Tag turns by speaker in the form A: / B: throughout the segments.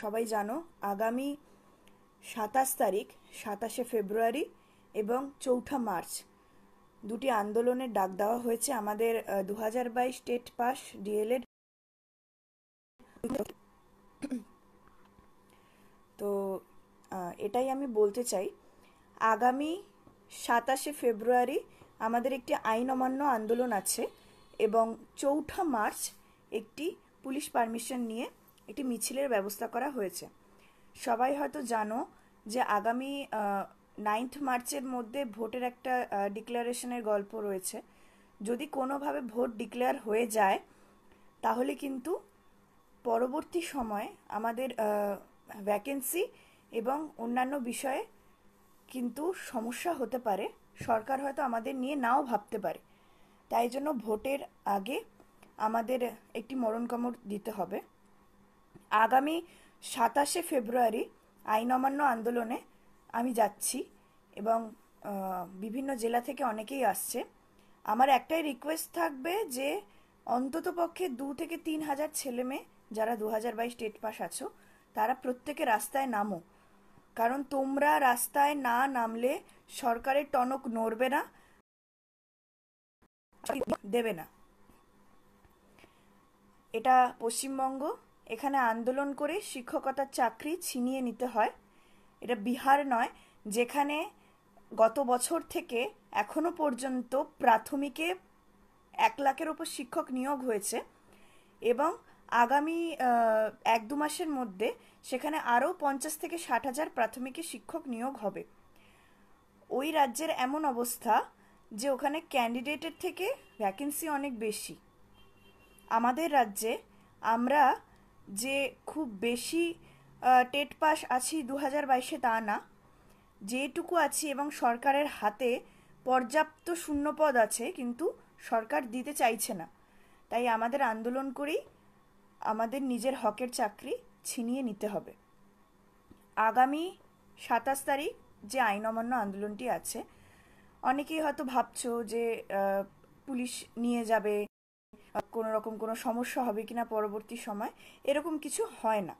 A: সবাই জানো আগামী 27 তারিখ, 27শে ফেব্রুয়ারি এবং 4ঠা মার্চ দুটি আন্দোলনের ডাক দেওয়া হয়েছে আমাদের 2022 টেট পাস ডিএলএড। তো এটাই আমি বলতে চাই, আগামী 27শে ফেব্রুয়ারি আমাদের একটি আইন অমান্য আন্দোলন আছে এবং 4ঠা মার্চ একটি পুলিশ পারমিশন নিয়ে একটি মিছিলের ব্যবস্থা করা হয়েছে। সবাই হয়তো জানো যে আগামী 9th মার্চের মধ্যে ভোটের একটা ডিক্লারেশনের গল্প রয়েছে। যদি কোনোভাবে ভোট ডিক্লেয়ার হয়ে যায় তাহলে কিন্তু পরবর্তী সময়ে আমাদের ভ্যাকেন্সি এবং অন্যান্য বিষয়ে কিন্তু সমস্যা হতে পারে, সরকার হয়তো আমাদের নিয়ে নাও ভাবতে পারে। তাই জন্য ভোটের আগে আমাদের একটি মরণ কামড় দিতে হবে। আগামী 27শে ফেব্রুয়ারি আইন অমান্য আন্দোলনে আমি যাচ্ছি এবং বিভিন্ন জেলা থেকে অনেকেই আসছে। আমার একটাই রিকোয়েস্ট থাকবে যে অন্তত পক্ষে 2 থেকে 3 হাজার ছেলে মেয়ে যারা 2022 টেট পাস আছো তারা প্রত্যেকে রাস্তায় নামো, কারণ তোমরা রাস্তায় না নামলে সরকারের টনক নড়বে না, দেবে না। এটা পশ্চিমবঙ্গ, এখানে আন্দোলন করে শিক্ষকতার চাকরি ছিনিয়ে নিতে হয়। এটা বিহার নয়, যেখানে গত বছর থেকে এখনো পর্যন্ত প্রাথমিকে 1 লাখের ওপর শিক্ষক নিয়োগ হয়েছে এবং আগামী 1-2 মাসের মধ্যে সেখানে আরও 50 থেকে 60 হাজার প্রাথমিকে শিক্ষক নিয়োগ হবে। ওই রাজ্যের এমন অবস্থা যে ওখানে ক্যান্ডিডেটের থেকে ভ্যাকেন্সি অনেক বেশি। আমাদের রাজ্যে আমরা যে খুব বেশি টেট পাস আছি 2022-এ তা না, যেটুকু আছি এবং সরকারের হাতে পর্যাপ্ত শূন্যপদ আছে কিন্তু সরকার দিতে চাইছে না। তাই আমাদের আন্দোলন করেই আমাদের নিজের হকের চাকরি ছিনিয়ে নিতে হবে। আগামী 27 তারিখ যে আইন অমান্য আন্দোলনটি আছে, অনেকেই হয়তো ভাবছো যে পুলিশ নিয়ে যাবে, কোনো রকম কোনো সমস্যা হবে কিনা পরবর্তী সময়। এরকম কিছু হয় না।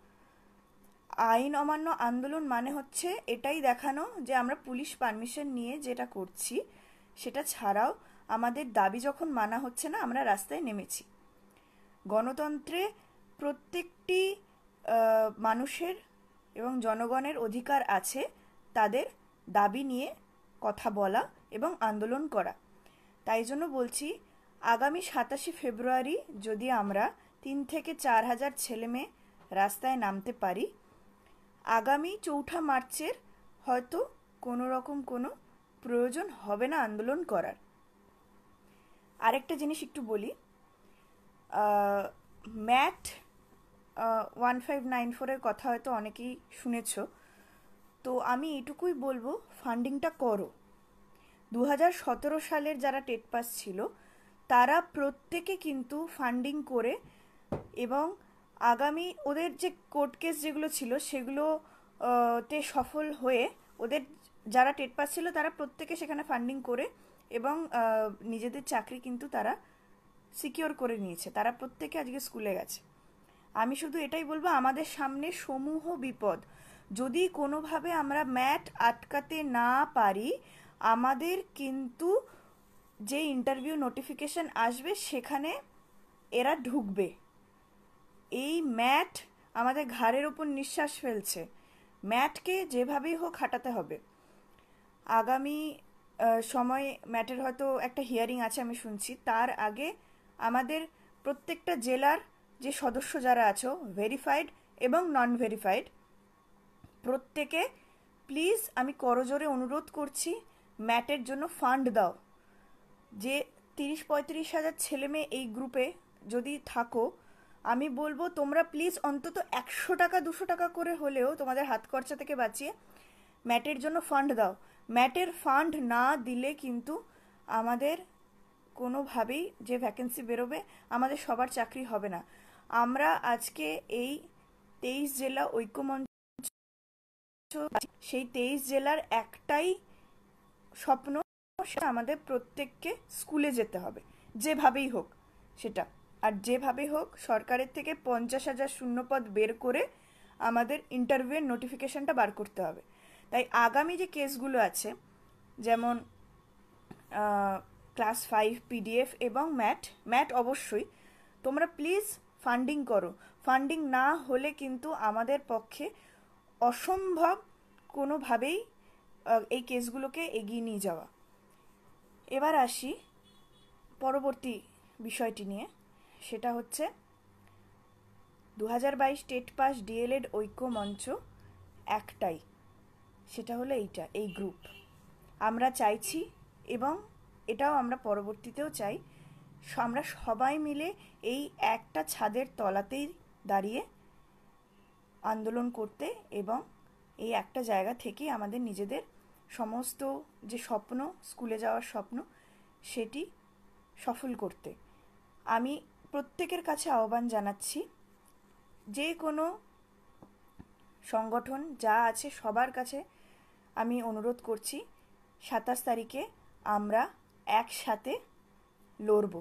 A: আইন অমান্য আন্দোলন মানে হচ্ছে এটাই দেখানো যে আমরা পুলিশ পারমিশন নিয়ে যেটা করছি সেটা ছাড়াও আমাদের দাবি যখন মানা হচ্ছে না আমরা রাস্তায় নেমেছি। গণতন্ত্রে প্রত্যেকটি মানুষের এবং জনগণের অধিকার আছে তাদের দাবি নিয়ে কথা বলা এবং আন্দোলন করা। তাই জন্য বলছি, আগামী 27শে ফেব্রুয়ারি যদি আমরা 3 থেকে 4 হাজার ছেলেমেয়ে রাস্তায় নামতে পারি, আগামী 4ঠা মার্চের হয়তো কোনো রকম কোনো প্রয়োজন হবে না আন্দোলন করার। আরেকটা জিনিস একটু বলি, ম্যাট 1594-এর কথা হয়তো অনেকেই শুনেছ। তো আমি এটুকুই বলবো, ফান্ডিংটা করো। 2017 সালের যারা টেট পাস ছিল তারা প্রত্যেকে কিন্তু ফান্ডিং করে এবং আগামী ওদের যে কোর্ট কেস যেগুলো ছিল সেগুলো তে সফল হয়ে ওদের যারা টেট পাস ছিল তারা প্রত্যেকে সেখানে ফান্ডিং করে এবং নিজেদের চাকরি কিন্তু তারা সিকিওর করে নিয়েছে। তারা প্রত্যেকে আজকে স্কুলে গেছে। আমি শুধু এটাই বলবো, আমাদের সামনে সমূহ বিপদ। যদি কোনোভাবে আমরা ম্যাট আটকাতে না পারি, আমাদের কিন্তু যে ইন্টারভিউ নোটিফিকেশন আসবে সেখানে এরা ঢুকবে। এই ম্যাট আমাদের ঘাড়ের ওপর নিঃশ্বাস ফেলছে, ম্যাটকে যেভাবেই হোক হাঁটাতে হবে। আগামী সময় ম্যাটের হয়তো একটা হিয়ারিং আছে আমি শুনছি, তার আগে আমাদের প্রত্যেকটা জেলার যে সদস্য যারা আছো, ভেরিফাইড এবং নন ভেরিফাইড, প্রত্যেকে প্লিজ আমি করজোরে অনুরোধ করছি, ম্যাটের জন্য ফান্ড দাও। যে 30-35 হাজার ছেলে মেয়ে এই গ্রুপে যদি থাকো, আমি বলবো তোমরা প্লিজ অন্তত 100 টাকা 200 টাকা করে হলেও তোমাদের হাত খরচা থেকে বাঁচিয়ে ম্যাটের জন্য ফান্ড দাও। ম্যাটের ফান্ড না দিলে কিন্তু আমাদের কোনোভাবেই যে ভ্যাকেন্সি বেরোবে আমাদের সবার চাকরি হবে না। আমরা আজকে এই 23 জেলা ঐক্যমঞ্চ, সেই 23 জেলার একটাই স্বপ্ন, আমাদের প্রত্যেককে স্কুলে যেতে হবে যেভাবেই হোক সেটা। আর যেভাবেই হোক সরকারের থেকে 50 হাজার শূন্যপদ বের করে আমাদের ইন্টারভিউয়ের নোটিফিকেশনটা বার করতে হবে। তাই আগামী যে কেসগুলো আছে, যেমন ক্লাস 5 পিডিএফ এবং ম্যাট অবশ্যই তোমরা প্লিজ ফান্ডিং করো। ফান্ডিং না হলে কিন্তু আমাদের পক্ষে অসম্ভব কোনোভাবেই এই কেসগুলোকে এগিয়ে নিয়ে যাওয়া। এবার আসি পরবর্তী বিষয়টি নিয়ে, সেটা হচ্ছে 2022 টেট পাস ডিএলএড ঐক্য মঞ্চ একটাই, সেটা হলো এই গ্রুপ। আমরা চাইছি, এবং এটাও আমরা পরবর্তীতেও চাই, আমরা সবাই মিলে এই একটা ছাদের তলাতেই দাঁড়িয়ে আন্দোলন করতে এবং এই একটা জায়গা থেকেই আমাদের নিজেদের সমস্ত যে স্বপ্ন, স্কুলে যাওয়ার স্বপ্ন, সেটি সফল করতে। আমি প্রত্যেকের কাছে আহ্বান জানাচ্ছি, যে কোনো সংগঠন যা আছে সবার কাছে আমি অনুরোধ করছি, 27 তারিখে আমরা একসাথে লড়ব।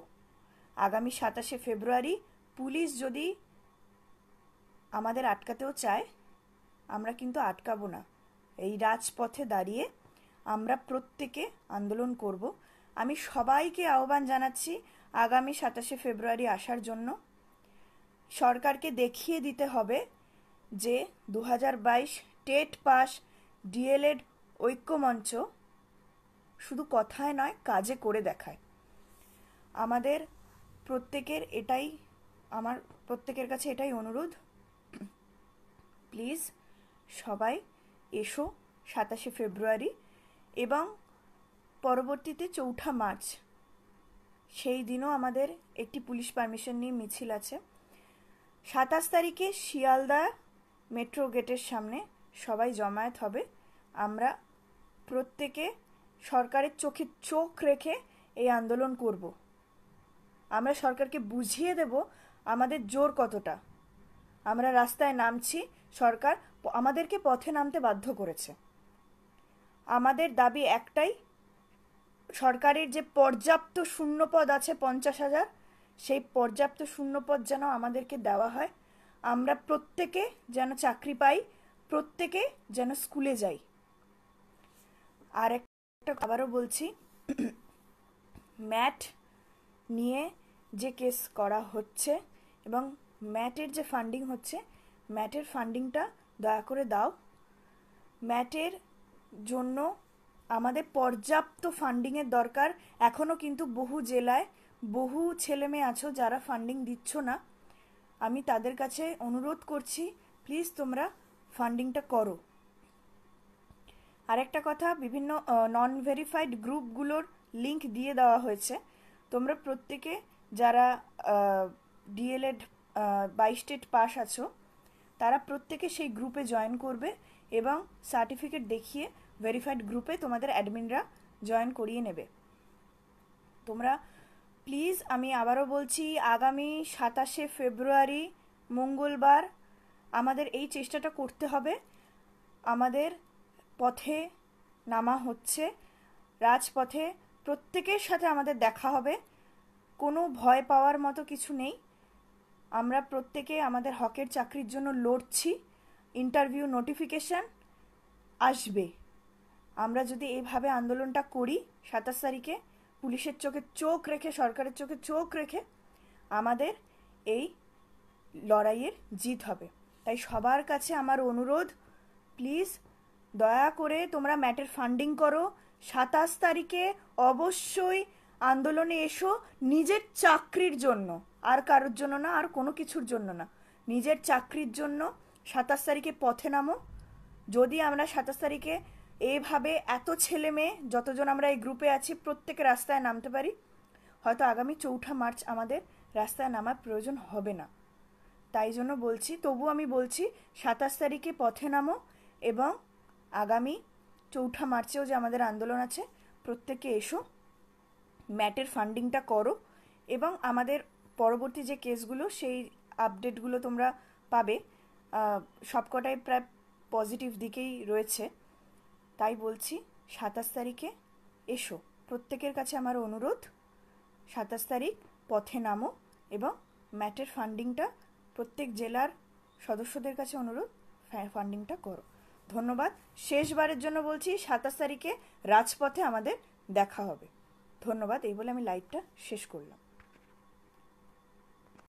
A: আগামী 27শে ফেব্রুয়ারি পুলিশ যদি আমাদের আটকাতেও চায়, আমরা কিন্তু আটকাবো না। এই রাজপথে দাঁড়িয়ে আমরা প্রত্যেকে আন্দোলন করব। আমি সবাইকে আহ্বান জানাচ্ছি আগামী 27শে ফেব্রুয়ারি আসার জন্য। সরকারকে দেখিয়ে দিতে হবে যে 2022 টেট পাস ডিএলএড ঐক্যমঞ্চ শুধু কথায় নয়, কাজে করে দেখায়। আমার প্রত্যেকের কাছে এটাই অনুরোধ, প্লিজ সবাই এসো 27শে ফেব্রুয়ারি। এবং পরবর্তীতে 4 মার্চ, সেই দিনও আমাদের একটি পুলিশ পারমিশন নিয়ে মিছিল আছে। 27 তারিখে শিয়ালদা মেট্রো গেটের সামনে সবাই জমায়েত হবে। আমরা প্রত্যেকে সরকারের চোখে চোখ রেখে এই আন্দোলন করব। আমরা সরকারকে বুঝিয়ে দেব আমাদের জোর কতটা। আমরা রাস্তায় নামছি, সরকার আমাদেরকে পথে নামতে বাধ্য করেছে। আমাদের দাবি একটাই, সরকারের যে পর্যাপ্ত শূন্যপদ আছে 50,000, সেই পর্যাপ্ত শূন্যপদ যেন আমাদেরকে দেওয়া হয়। আমরা প্রত্যেকে যেন চাকরি পাই, প্রত্যেকে যেন স্কুলে যাই। আর একটা আবারও বলছি, ম্যাট নিয়ে যে কেস করা হচ্ছে এবং ম্যাটের যে ফান্ডিং হচ্ছে, ম্যাটের ফান্ডিংটা দয়া করে দাও। ম্যাটের জন্য আমাদের পর্যাপ্ত ফান্ডিংয়ের দরকার। এখনও কিন্তু বহু জেলায় বহু ছেলেমেয়ে আছো যারা ফান্ডিং দিচ্ছ না। আমি তাদের কাছে অনুরোধ করছি, প্লিজ তোমরা ফান্ডিংটা করো। আরেকটা কথা, বিভিন্ন নন ভেরিফাইড গ্রুপগুলোর লিংক দিয়ে দেওয়া হয়েছে। তোমরা প্রত্যেকে যারা ডিএলএড 22 টেট পাস আছো, তারা প্রত্যেকে সেই গ্রুপে জয়েন করবে এবং সার্টিফিকেট দেখিয়ে ভেরিফাইড গ্রুপে তোমাদের অ্যাডমিনরা জয়েন করিয়ে নেবে। তোমরা প্লিজ, আমি আবারও বলছি, আগামী 27শে ফেব্রুয়ারি মঙ্গলবার আমাদের এই চেষ্টাটা করতে হবে। আমাদের পথে নামা হচ্ছে, রাজপথে প্রত্যেকের সাথে আমাদের দেখা হবে। কোনো ভয় পাওয়ার মতো কিছু নেই। আমরা প্রত্যেকে আমাদের হকের চাকরির জন্য লড়ছি। ইন্টারভিউ নোটিফিকেশান আসবে। আমরা যদি এইভাবে আন্দোলনটা করি 27 তারিখে, পুলিশের চোখে চোখ রেখে, সরকারের চোখে চোখ রেখে, আমাদের এই লড়াইয়ের জিত হবে। তাই সবার কাছে আমার অনুরোধ, প্লিজ দয়া করে তোমরা ম্যাটের ফান্ডিং করো। 27 তারিখে অবশ্যই আন্দোলনে এসো, নিজের চাকরির জন্য, আর কারোর জন্য না, আর কোনো কিছুর জন্য না, নিজের চাকরির জন্য 27 তারিখে পথে নামো। যদি আমরা 27 তারিখে এইভাবে এত ছেলে মেয়ে যতজন আমরা এই গ্রুপে আছি প্রত্যেকে রাস্তায় নামতে পারি, হয়তো আগামী 4 মার্চ আমাদের রাস্তায় নামার প্রয়োজন হবে না। তাই জন্য বলছি, তবু আমি বলছি 27 তারিখে পথে নামো এবং আগামী 4 মার্চেও যে আমাদের আন্দোলন আছে, প্রত্যেকে এসো, ম্যাটের ফান্ডিংটা করো এবং আমাদের পরবর্তী যে কেসগুলো সেই আপডেটগুলো তোমরা পাবে। সবকটাই প্রায় পজিটিভ দিকেই রয়েছে। তাই বলছি 27 তারিখে এসো। প্রত্যেকের কাছে আমার অনুরোধ, 27 তারিখ পথে নামো এবং ম্যাটের ফান্ডিংটা প্রত্যেক জেলার সদস্যদের কাছে অনুরোধ ফান্ডিংটা করো। ধন্যবাদ। শেষবারের জন্য বলছি 27 তারিখে রাজপথে আমাদের দেখা হবে। ধন্যবাদ। এই বলে আমি লাইভটা শেষ করলাম।